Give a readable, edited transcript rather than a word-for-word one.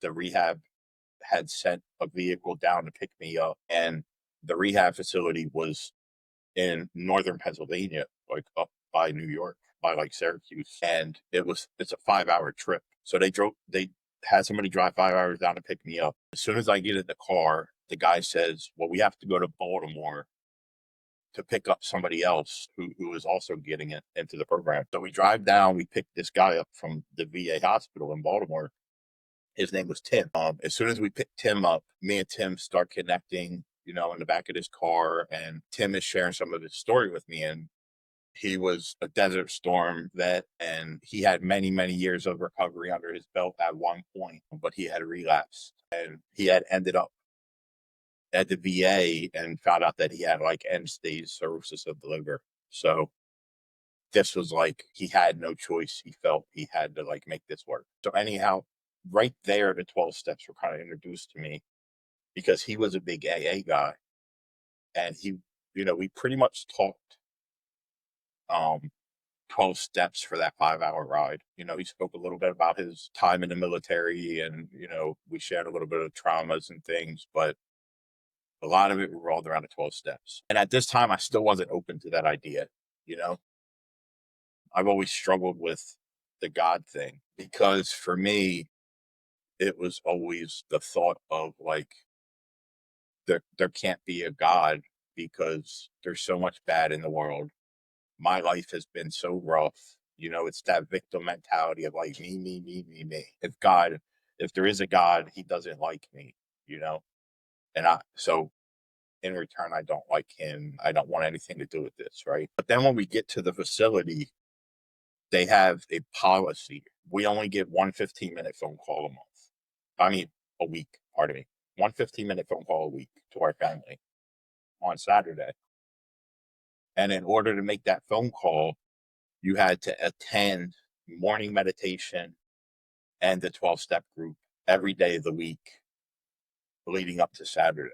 the rehab had sent a vehicle down to pick me up, and the rehab facility was in northern Pennsylvania, like up by New York, by like Syracuse. And it's a 5 hour trip. So they had somebody drive 5 hours down to pick me up. As soon as I get in the car, the guy says, well, we have to go to Baltimore to pick up somebody else who is also getting it into the program. So we drive down, we pick this guy up from the VA hospital in Baltimore. His name was Tim. As soon as we picked Tim up, me and Tim start connecting, in the back of his car, and Tim is sharing some of his story with me. And he was a Desert Storm vet, and he had many, many years of recovery under his belt at one point, but he had relapsed, and he had ended up at the VA and found out that he had like end stage cirrhosis of the liver. So this was like, he had no choice. He felt he had to like make this work. So anyhow, right there, the 12 steps were kind of introduced to me because he was a big AA guy, and we pretty much talked, um, 12 steps for that 5 hour ride. He spoke a little bit about his time in the military, and, we shared a little bit of traumas and things, but a lot of it revolved around the 12 steps. And at this time, I still wasn't open to that idea. You know, I've always struggled with the God thing because for me, it was always the thought of like, there can't be a God because there's so much bad in the world. My life has been so rough. It's that victim mentality of like me, me, me, me, me. If there is a God, he doesn't like me, you know? So in return, I don't like him. I don't want anything to do with this, right? But then when we get to the facility, they have a policy. We only get one 15-minute phone call a month. I mean, a week, pardon me. One 15-minute phone call a week to our family on Saturday. And in order to make that phone call, you had to attend morning meditation and the 12 step group every day of the week leading up to Saturday.